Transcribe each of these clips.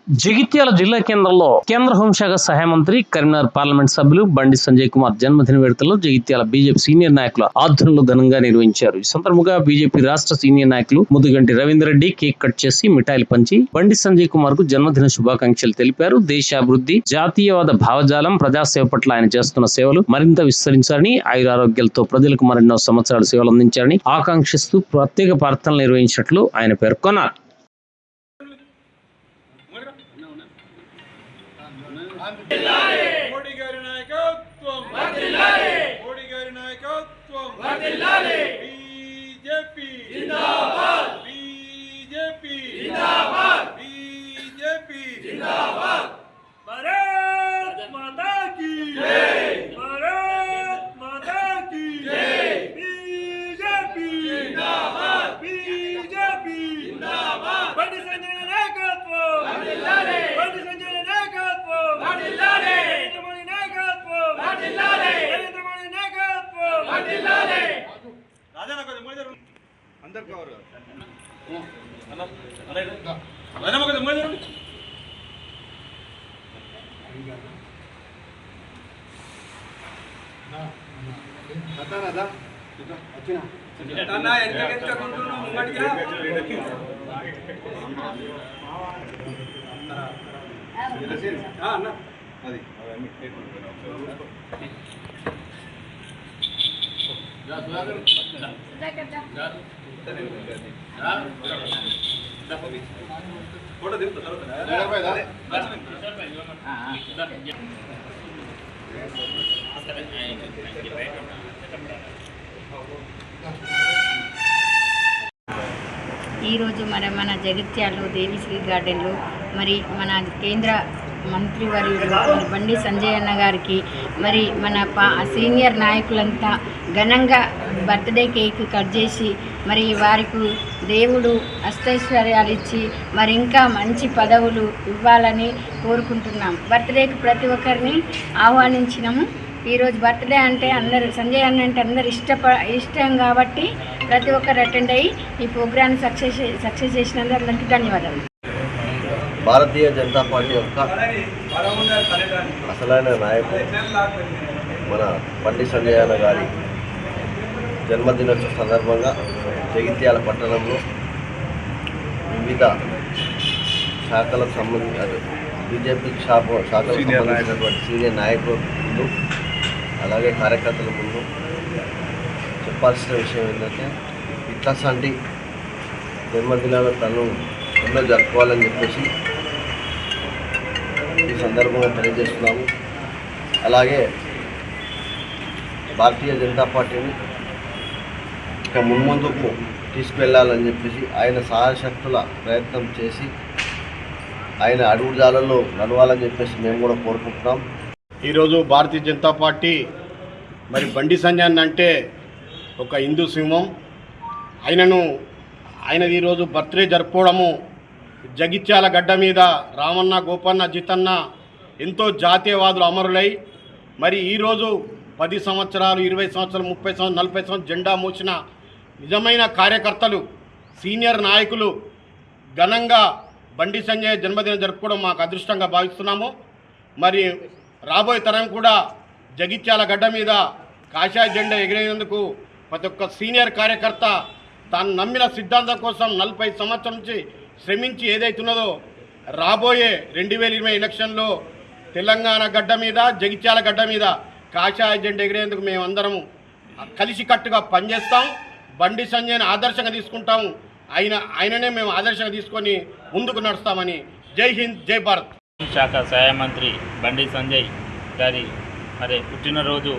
జగిత్యాల జిల్లా కేంద్రంలో కేంద్ర హోంశాఖ సహాయ మంత్రి కరీంనగర్ పార్లమెంట్ సభ్యులు బండి సంజయ్ కుమార్ జన్మదిన వేడుకల్లో జగిత్యాల బీజేపీ సీనియర్ నాయకుల ఆధ్వర్యంలో ఘనంగా నిర్వహించారు. ఈ సందర్భంగా బీజేపీ రాష్ట్ర సీనియర్ నాయకులు ముదుగంటి రవీందర్ రెడ్డి కేక్ కట్ చేసి మిఠాయిలు పంచి బండి సంజయ్ కుమార్ కు జన్మదిన శుభాకాంక్షలు తెలిపారు. దేశాభివృద్ధి, జాతీయవాద భావజాలం, ప్రజాసేవ పట్ల ఆయన చేస్తున్న సేవలు మరింత విస్తరించాలని, ఆయురారోగ్యాలతో ప్రజలకు మరెన్నో సంవత్సరాలు సేవలు అందించాలని ఆకాంక్షిస్తూ ప్రత్యేక ప్రార్థనలు నిర్వహించినట్లు ఆయన పేర్కొన్నారు. మోడీ గారి నాయకత్వం వర్ధిల్లాలి, మోడీ గారి నాయకత్వం వర్ధిల్లాలి. బీజేపీ జిందాబాద్, బీజేపీ జిందాబాద్, బీజేపీ జిందాబాద్. భారత్ మాతా కీ జై, భారత్ మాతా కీ జై. బీజేపీ జిందాబాద్, బీజేపీ జిందాబాద్. బండి సంజయ్ నాయకత్వం వర్ధిల్లాలి, బండి సంజయ్ నాయకత్వం వర్ధిల్లాలి, నరేంద్ర మోడీ నాయకత్వం వర్ధిల్లాలి, నరేంద్ర మోడీ నాయకత్వం వర్ధిల్లాలి. రాజన్న కొద్ది మోదరు అందర్ కవర్ అన్న అరే రాజన్న కొద్ది మోదరు కతారాదా వచ్చినా అన్న ఎంతకెంతకుంటున్నావు ముంగటికి అన్న అది ఫోటో ఈరోజు మన జగిత్యాలలో దేవిశ్రీ గార్డెన్లో మరి మన కేంద్ర మంత్రివర్యులు బండి సంజయ్ అన్న గారికి మరి మన సీనియర్ నాయకులంతా ఘనంగా బర్త్డే కేక్ కట్ చేసి మరి వారికి దేవుడు అష్టైశ్వర్యాలు ఇచ్చి మరి ఇంకా మంచి పదవులు ఇవ్వాలని కోరుకుంటున్నాం. బర్త్డేకి ప్రతి ఒక్కరిని ఆహ్వానించినాము. ఈరోజు బర్త్డే అంటే అందరు సంజయ్ అన్న అంటే అందరు ఇష్టం కాబట్టి ప్రతి ఒక్కరు అటెండ్ అయ్యి ఈ ప్రోగ్రామ్ సక్సెస్ చేసినందుకు అందరికీ ధన్యవాదాలు. భారతీయ జనతా పార్టీ యొక్క అసలైన నాయకుడు మన బండి సంజయ్ అన్న గారి జన్మదినోత్సవ సందర్భంగా జగిత్యాల పట్టణంలో వివిధ శాఖలకు సంబంధించి బీజేపీ శాఖలకు సంబంధించినటువంటి సీనియర్ నాయకులు ముందు అలాగే కార్యకర్తల ముందు చెప్పాల్సిన విషయం ఏంటంటే ఇట్లాంటి జన్మదినాలు తను ఎన్నో జరుపుకోవాలని చెప్పేసి ఈ సందర్భంగా తెలియజేస్తున్నాము. అలాగే భారతీయ జనతా పార్టీని ఇక మున్ముందుకు తీసుకువెళ్ళాలని చెప్పేసి ఆయన సహాయశక్తుల ప్రయత్నం చేసి ఆయన అడుగుజాలలో నడవాలని చెప్పేసి మేము కూడా కోరుకుంటున్నాం. ఈరోజు భారతీయ జనతా పార్టీ మరి బండి సంజయ్ అన్న అంటే ఒక హిందూ సింహం. ఆయనది ఈరోజు బర్త్డే జరుపుకోవడము జగిత్యాల గడ్డ మీద రామన్న, గోపన్న, జితన్న ఎంతో జాతీయవాదులు అమరులై మరి ఈరోజు 10 సంవత్సరాలు, 20 సంవత్సరాలు, 30 సంవత్సరాలు, 40 సంవత్సరాలు జెండా మోసిన నిజమైన కార్యకర్తలు, సీనియర్ నాయకులు ఘనంగా బండి సంజయ్ జన్మదినం జరుపుకోవడం మాకు అదృష్టంగా భావిస్తున్నాము. మరి రాబోయే తరం కూడా జగిత్యాల గడ్డ మీద కాషాయ జెండా ఎగిరేందుకు ప్రతి ఒక్క సీనియర్ కార్యకర్త తాను నమ్మిన సిద్ధాంతం కోసం 40 సంవత్సరాల నుంచి శ్రమించి ఏదైతున్నదో రాబోయే 2020 ఎలక్షన్లో తెలంగాణ గడ్డ మీద, జగిత్యాల గడ్డ మీద కాషాయ జెండా ఎగిరేందుకు మేమందరము కలిసికట్టుగా పనిచేస్తాం. బండి సంజయ్ని ఆదర్శంగా తీసుకుంటాము. ఆయననే మేము ఆదర్శంగా తీసుకొని ముందుకు నడుస్తామని. జై హింద్, జై భారత్. శాఖ సహాయ మంత్రి బండి సంజయ్ గారి మరి పుట్టినరోజు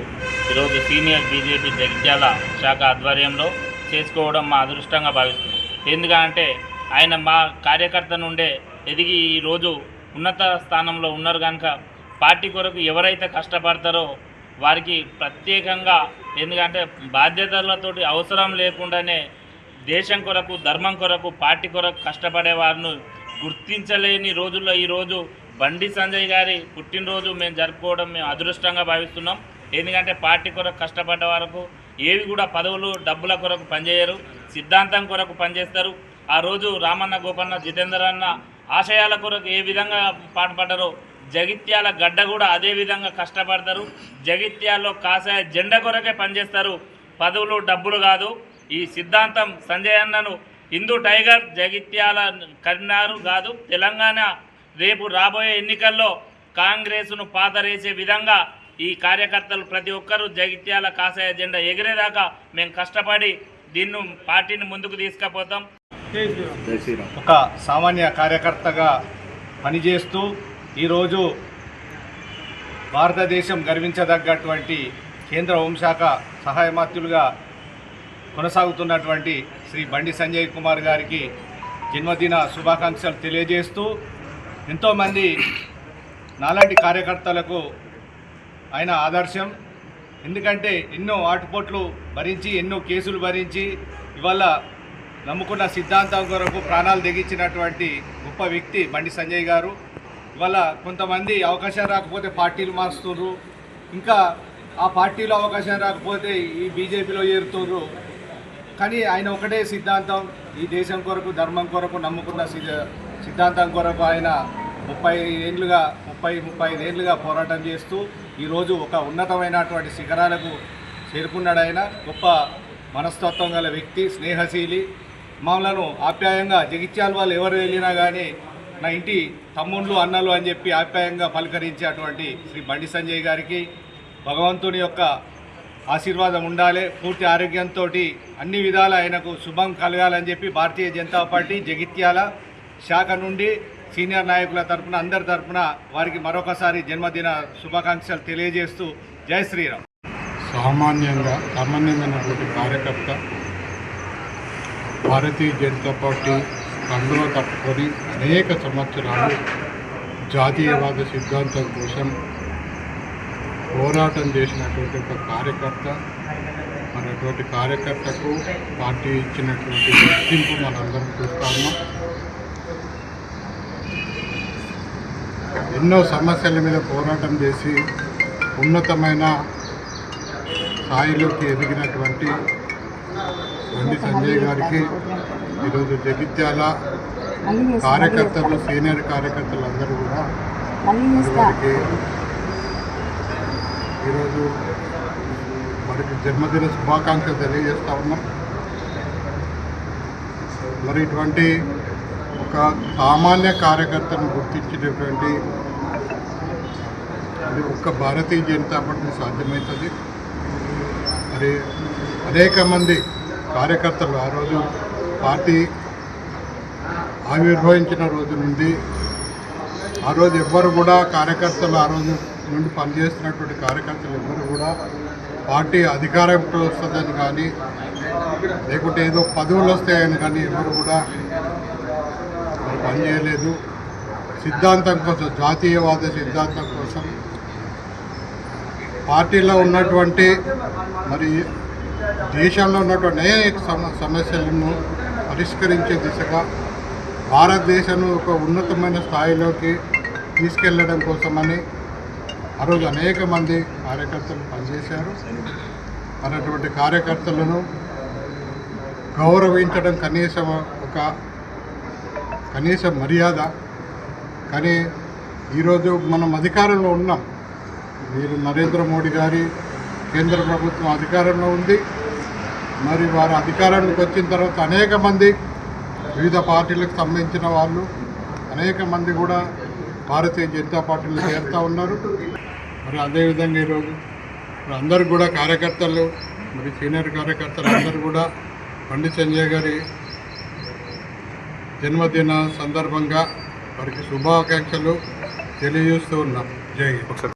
ఈరోజు సీనియర్ బీజేపీ జగిత్యాల శాఖ ఆధ్వర్యంలో చేసుకోవడం మా అదృష్టంగా భావిస్తున్నాం. ఎందుకంటే ఆయన మా కార్యకర్త నుండే ఎదిగి ఈరోజు ఉన్నత స్థానంలో ఉన్నారు కనుక పార్టీ కొరకు ఎవరైతే కష్టపడతారో వారికి ప్రత్యేకంగా, ఎందుకంటే బాధ్యతలతోటి అవసరం లేకుండానే దేశం కొరకు, ధర్మం కొరకు, పార్టీ కొరకు కష్టపడే వారిని గుర్తించలేని రోజుల్లో ఈరోజు బండి సంజయ్ గారి పుట్టినరోజు మేము జరుపుకోవడం మేము అదృష్టంగా భావిస్తున్నాం. ఎందుకంటే పార్టీ కొరకు కష్టపడ్డ వరకు ఏవి కూడా పదవులు, డబ్బుల కొరకు పనిచేయరు, సిద్ధాంతం కొరకు పనిచేస్తారు. ఆ రోజు రామన్న, గోపన్న, జితేందర్ అన్న ఆశయాల కొరకు ఏ విధంగా పాటుపడ్డారో జగిత్యాల గడ్డ కూడా అదే విధంగా కష్టపడతారు. జగిత్యాల్లో కాషాయ జెండా కొరకే పనిచేస్తారు. పదవులు డబ్బులు కాదు. ఈ సిద్ధాంతం సంజయ్ అన్నను హిందూ టైగర్ జగిత్యాల కరీంనగర్ కాదు తెలంగాణ రేపు రాబోయే ఎన్నికల్లో కాంగ్రెస్ను పాతరేసే విధంగా ఈ కార్యకర్తలు ప్రతి ఒక్కరూ జగిత్యాల కాషాయ జెండా ఎగిరేదాకా మేము కష్టపడి దీన్ని పార్టీని ముందుకు తీసుకుపోతాం. ఒక సామాన్య కార్యకర్తగా పనిచేస్తూ ఈరోజు భారతదేశం గర్వించదగ్గటువంటి కేంద్ర హోంశాఖ సహాయ మంత్రులుగా కొనసాగుతున్నటువంటి శ్రీ బండి సంజయ్ కుమార్ గారికి జన్మదిన శుభాకాంక్షలు తెలియజేస్తూ ఎంతోమంది నాలాంటి కార్యకర్తలకు ఆయన ఆదర్శం. ఎందుకంటే ఎన్నో ఆటుపోట్లు భరించి ఎన్నో కేసులు భరించి ఇవాళ నమ్ముకున్న సిద్ధాంతం కొరకు ప్రాణాలు తెగించినటువంటి గొప్ప వ్యక్తి బండి సంజయ్ గారు. ఇవాళ కొంతమంది అవకాశం రాకపోతే పార్టీలు మారుస్తున్నారు, ఇంకా ఆ పార్టీలో అవకాశం రాకపోతే ఈ బీజేపీలో చేరుతున్నారు. కానీ ఆయన ఒకటే సిద్ధాంతం, ఈ దేశం కొరకు ధర్మం కొరకు నమ్ముకున్న సిద్ధాంతం కొరకు ఆయన 35 ఏళ్ళుగా పోరాటం చేస్తూ ఈరోజు ఒక ఉన్నతమైనటువంటి శిఖరాలకు చేరుకున్నాడు. ఆయన గొప్ప మనస్తత్వం గల వ్యక్తి, స్నేహశీలి. మమ్మలను ఆప్యాయంగా జగిత్యాల వాళ్ళు ఎవరు వెళ్ళినా కానీ నా ఇంటి తమ్ముళ్ళు అన్నలు అని చెప్పి ఆప్యాయంగా పలకరించేటువంటి శ్రీ బండి సంజయ్ గారికి భగవంతుని యొక్క ఆశీర్వాదం ఉండాలి. పూర్తి ఆరోగ్యంతో అన్ని విధాల ఆయనకు శుభం కలగాలని చెప్పి భారతీయ జనతా పార్టీ జగిత్యాల శాఖ నుండి సీనియర్ నాయకుల తరఫున అందరి తరఫున వారికి మరొకసారి జన్మదిన శుభాకాంక్షలు తెలియజేస్తూ జై శ్రీరామ్. సామాన్యమైనటువంటి కార్యకర్త భారతీయ జనతా పార్టీ కండువ కట్టుకొని అనేక సంవత్సరాలు జాతీయవాద సిద్ధాంతం కోసం పోరాటం చేసినటువంటి ఒక కార్యకర్త. మనటువంటి కార్యకర్తకు పార్టీ ఇచ్చినటువంటి గుర్తింపు మనందరం చూస్తా ఉన్నాం. ఎన్నో సమస్యల మీద పోరాటం చేసి ఉన్నతమైన స్థాయిలోకి ఎదిగినటువంటి బండి సంజయ్ గారికి ఈరోజు జగిత్యాల కార్యకర్తలు, సీనియర్ కార్యకర్తలు అందరూ కూడా వారికి ఈరోజు వారికి జన్మదిన శుభాకాంక్షలు తెలియజేస్తూ ఉన్నాం. మరి ఇటువంటి ఒక సామాన్య కార్యకర్తను గుర్తించినటువంటి అది ఒక్క భారతీయ జనతా పార్టీ సాధ్యమవుతుంది. మరి అనేక మంది కార్యకర్తలు ఆ రోజు పార్టీ ఆవిర్భవించిన రోజు నుండి ఆ రోజు ఎవ్వరు కూడా కార్యకర్తలు ఆ రోజు నుండి పనిచేస్తున్నటువంటి కార్యకర్తలు ఎవ్వరు కూడా పార్టీ అధికారంలో వస్తుందని కానీ లేకుంటే ఏదో పదవులు వస్తాయని కానీ ఎవరు కూడా పనిచేయలేదు. సిద్ధాంతం కోసం, జాతీయవాద సిద్ధాంతం కోసం పార్టీలో ఉన్నటువంటి మరి దేశంలో ఉన్నటువంటి అనేక సమస్యలను పరిష్కరించే దిశగా భారతదేశాన్ని ఒక ఉన్నతమైన స్థాయిలోకి తీసుకెళ్లడం కోసమని ఆ రోజు అనేక మంది కార్యకర్తలు పనిచేశారు. అన్నటువంటి కార్యకర్తలను గౌరవించడం కనీస మర్యాద. కానీ ఈరోజు మనం అధికారంలో ఉన్నాం. మీరు నరేంద్ర మోడీ గారి కేంద్ర ప్రభుత్వం అధికారంలో ఉంది. మరి వారు అధికారంలోకి వచ్చిన తర్వాత అనేక మంది వివిధ పార్టీలకు సంబంధించిన వాళ్ళు అనేక మంది కూడా భారతీయ జనతా పార్టీలో చేరుతూ ఉన్నారు. మరి అదేవిధంగా ఈరోజు అందరూ కూడా కార్యకర్తలు, మరి సీనియర్ కార్యకర్తలు అందరూ కూడా బండి సంజయ్ గారి జన్మదిన సందర్భంగా వారికి శుభాకాంక్షలు తెలియజేస్తూ ఉన్నాం. జై హింద్.